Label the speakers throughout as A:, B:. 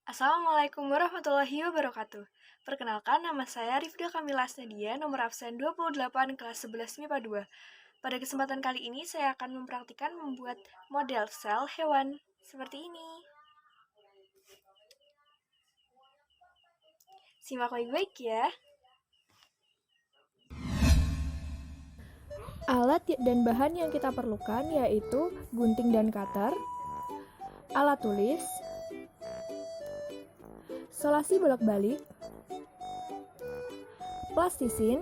A: Assalamualaikum warahmatullahi wabarakatuh. Perkenalkan, nama saya Rifda Kamila Asnadia, nomor absen 28 kelas 11 MIPA 2. Pada kesempatan kali ini, saya akan mempraktikkan membuat model sel hewan seperti ini. Simak baik-baik ya.
B: Alat dan bahan yang kita perlukan yaitu gunting dan cutter, alat tulis, solasi bolak-balik, plastisin,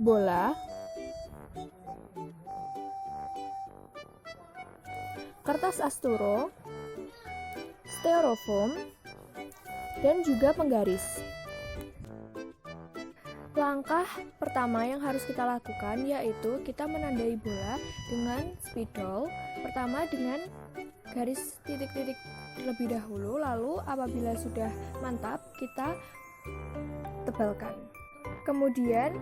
B: bola, kertas asturo, styrofoam, dan juga penggaris. Langkah pertama yang harus kita lakukan yaitu kita menandai bola dengan spidol. Pertama dengan garis titik-titik terlebih dahulu, lalu apabila sudah mantap kita tebalkan. Kemudian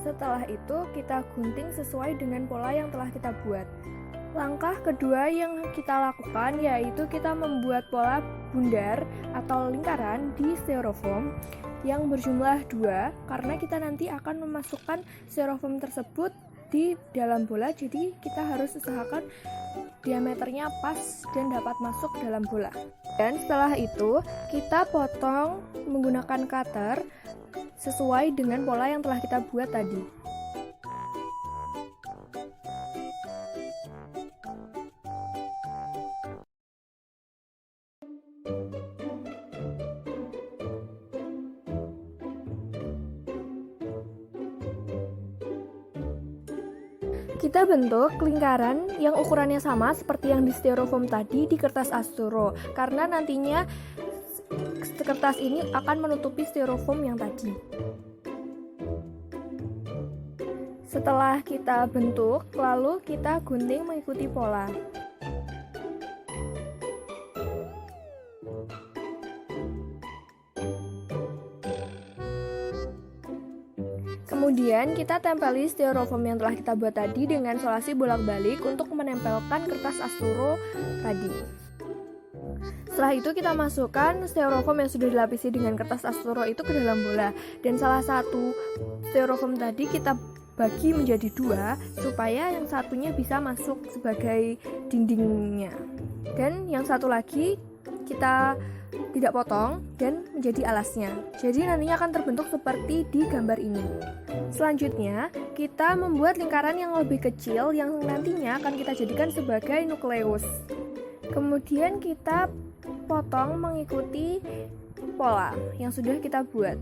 B: setelah itu kita gunting sesuai dengan pola yang telah kita buat. Langkah kedua yang kita lakukan yaitu kita membuat pola bundar atau lingkaran di styrofoam yang berjumlah 2 karena kita nanti akan memasukkan styrofoam tersebut di dalam bola, jadi kita harus usahakan diameternya pas dan dapat masuk dalam bola. Dan setelah itu kita potong menggunakan cutter sesuai dengan pola yang telah kita buat tadi. Kita bentuk lingkaran yang ukurannya sama seperti yang di styrofoam tadi di kertas asturo, karena nantinya kertas ini akan menutupi styrofoam yang tadi. Setelah kita bentuk, lalu kita gunting mengikuti pola. Kemudian kita tempeli styrofoam yang telah kita buat tadi dengan solasi bolak-balik untuk menempelkan kertas asturo tadi. Setelah itu kita masukkan styrofoam yang sudah dilapisi dengan kertas asturo itu ke dalam bola, dan salah satu styrofoam tadi kita bagi menjadi 2 supaya yang satunya bisa masuk sebagai dindingnya, dan yang satu lagi kita tidak potong dan menjadi alasnya. Jadi nantinya akan terbentuk seperti di gambar ini. Selanjutnya, kita membuat lingkaran yang lebih kecil yang nantinya akan kita jadikan sebagai nukleus. Kemudian kita potong mengikuti pola yang sudah kita buat.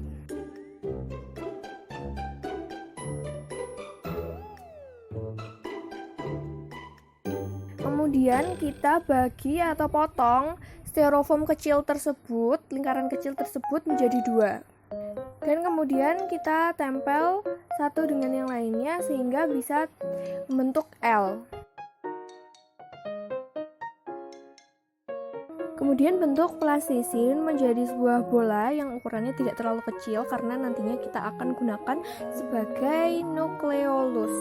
B: Kemudian kita bagi atau potong styrofoam kecil tersebut, lingkaran kecil tersebut menjadi 2. Dan kemudian kita tempel satu dengan yang lainnya sehingga bisa membentuk L. Kemudian bentuk plastisin menjadi sebuah bola yang ukurannya tidak terlalu kecil karena nantinya kita akan gunakan sebagai nukleolus.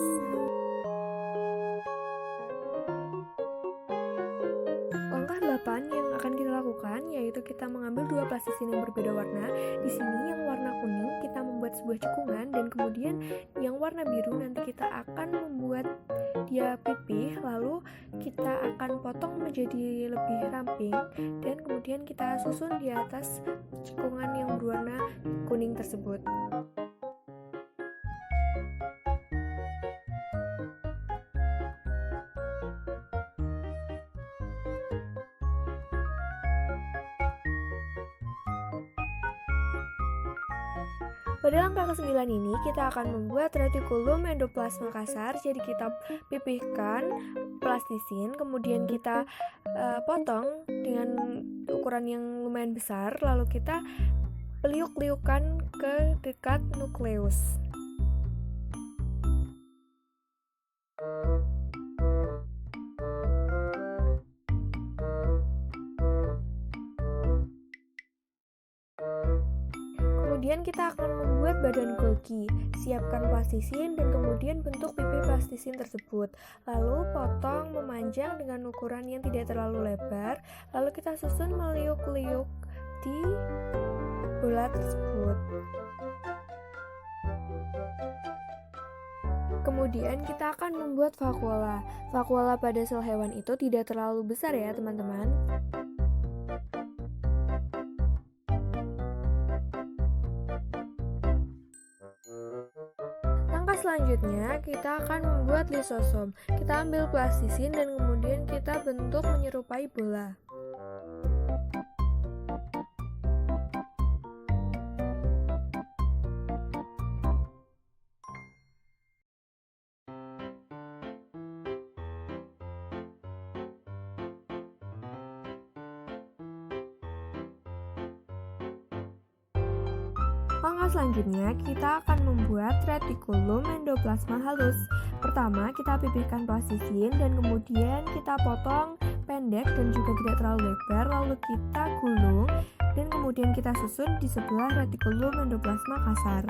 B: Yang akan kita lakukan yaitu kita mengambil 2 plastisin yang berbeda warna. Di sini yang warna kuning kita membuat sebuah cekungan, dan kemudian yang warna biru nanti kita akan membuat dia pipih, lalu kita akan potong menjadi lebih ramping dan kemudian kita susun di atas cekungan yang berwarna kuning tersebut. Pada langkah ke-9 ini kita akan membuat retikulum endoplasma kasar. Jadi kita pipihkan plastisin, kemudian kita potong dengan ukuran yang lumayan besar, lalu kita liuk-liukan ke dekat nukleus. Kemudian kita akan membuat membuat badan Golgi. Siapkan plastisin dan kemudian bentuk pipi plastisin tersebut. Lalu potong memanjang dengan ukuran yang tidak terlalu lebar. Lalu kita susun meliuk-liuk di bola tersebut. Kemudian kita akan membuat vakuola. Vakuola pada sel hewan itu tidak terlalu besar ya teman-teman. Langkah selanjutnya kita akan membuat lisosom. Kita ambil plastisin dan kemudian kita bentuk menyerupai bola. Langkah selanjutnya, kita akan membuat retikulum endoplasma halus. Pertama, kita pipihkan plastisin dan kemudian kita potong pendek dan juga tidak terlalu lebar, lalu kita gulung dan kemudian kita susun di sebelah retikulum endoplasma kasar.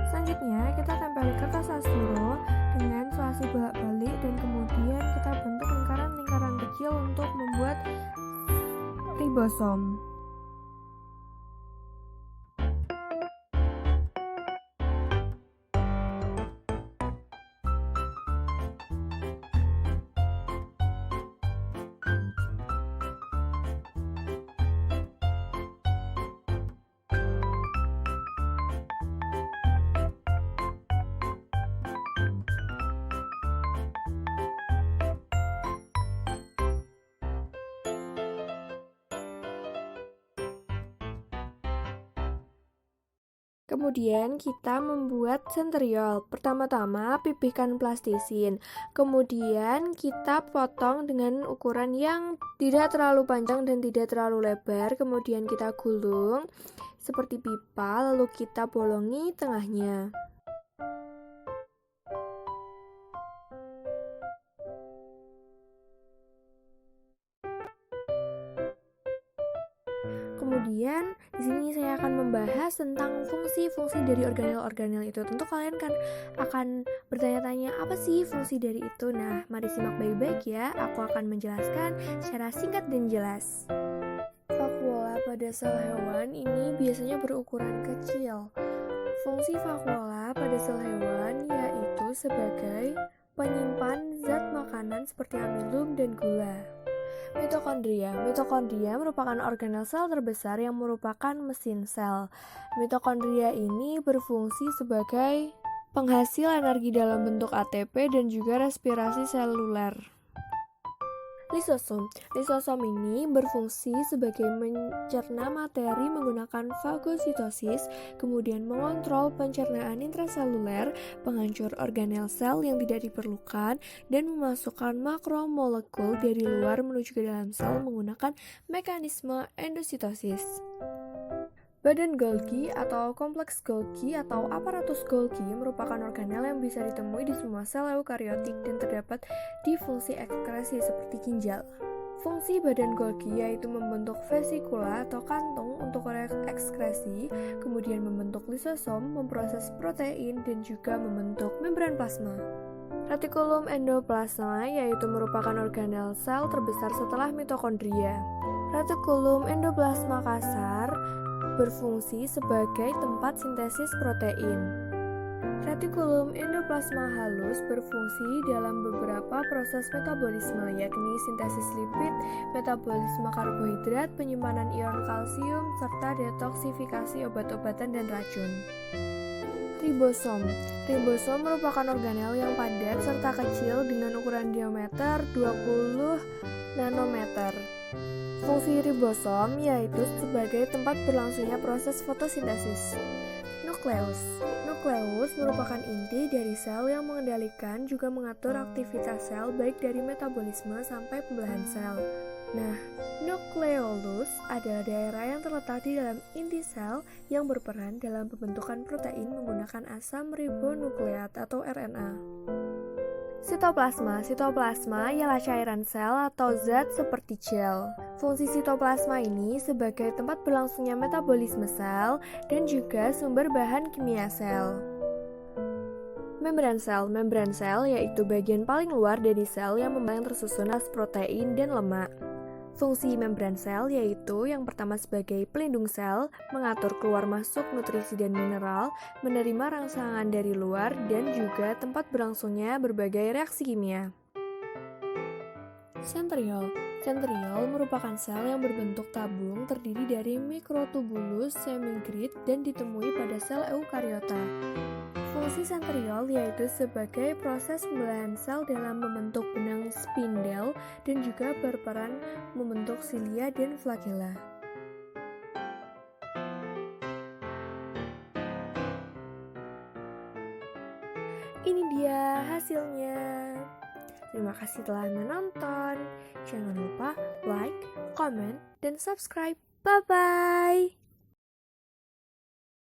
B: Selanjutnya, kita tempeli kertas asturo dengan selasi bolak-balik dan kemudian kita bentuk lingkaran-lingkaran kecil untuk membuat ribosom. Kemudian kita membuat sentriol. Pertama-tama pipihkan plastisin. Kemudian kita potong dengan ukuran yang tidak terlalu panjang dan tidak terlalu lebar. Kemudian kita gulung seperti pipa, lalu kita bolongi tengahnya. Kemudian di sini saya akan membahas tentang fungsi-fungsi dari organel-organel itu. Tentu kalian kan akan bertanya-tanya apa sih fungsi dari itu. Nah, mari simak baik-baik ya. Aku akan menjelaskan secara singkat dan jelas. Vakuola pada sel hewan ini biasanya berukuran kecil. Fungsi vakuola pada sel hewan yaitu sebagai penyimpan zat makanan seperti amilum dan gula. Mitokondria. Mitokondria merupakan organel sel terbesar yang merupakan mesin sel. Mitokondria ini berfungsi sebagai penghasil energi dalam bentuk ATP dan juga respirasi seluler. Lisosom. Lisosom ini berfungsi sebagai mencerna materi menggunakan fagositosis, kemudian mengontrol pencernaan intraseluler, penghancur organel sel yang tidak diperlukan, dan memasukkan makromolekul dari luar menuju ke dalam sel menggunakan mekanisme endositosis. Badan Golgi atau kompleks Golgi atau aparatus Golgi merupakan organel yang bisa ditemui di semua sel eukariotik dan terdapat di fungsi ekskresi seperti ginjal. Fungsi badan Golgi yaitu membentuk vesikula atau kantung untuk ekskresi, kemudian membentuk lisosom, memproses protein, dan juga membentuk membran plasma. Retikulum endoplasma yaitu merupakan organel sel terbesar setelah mitokondria. Retikulum endoplasma kasar berfungsi sebagai tempat sintesis protein. Retikulum endoplasma halus berfungsi dalam beberapa proses metabolisme, yakni sintesis lipid, metabolisme karbohidrat, penyimpanan ion kalsium, serta detoksifikasi obat-obatan dan racun. Ribosom. Ribosom merupakan organel yang padat serta kecil dengan ukuran diameter 20 nanometer. Fungsi ribosom yaitu sebagai tempat berlangsungnya proses fotosintesis. Nukleus. Nukleus merupakan inti dari sel yang mengendalikan juga mengatur aktivitas sel baik dari metabolisme sampai pembelahan sel. Nah, nukleolus adalah daerah yang terletak di dalam inti sel yang berperan dalam pembentukan protein menggunakan asam ribonukleat atau RNA. Sitoplasma ialah cairan sel atau zat seperti gel. Fungsi sitoplasma ini sebagai tempat berlangsungnya metabolisme sel dan juga sumber bahan kimia sel. Membran sel yaitu bagian paling luar dari sel yang tersusun atas protein dan lemak. Fungsi membran sel yaitu yang pertama sebagai pelindung sel, mengatur keluar masuk nutrisi dan mineral, menerima rangsangan dari luar, dan juga tempat berlangsungnya berbagai reaksi kimia. Centriole merupakan sel yang berbentuk tabung terdiri dari mikrotubulus semigrid dan ditemui pada sel eukariota. Fungsi centriole yaitu sebagai proses pembelahan sel dalam membentuk benang spindel dan juga berperan membentuk silia dan flagella. Ini dia hasilnya. Terima kasih telah menonton. Jangan lupa like, comment, dan subscribe. Bye-bye.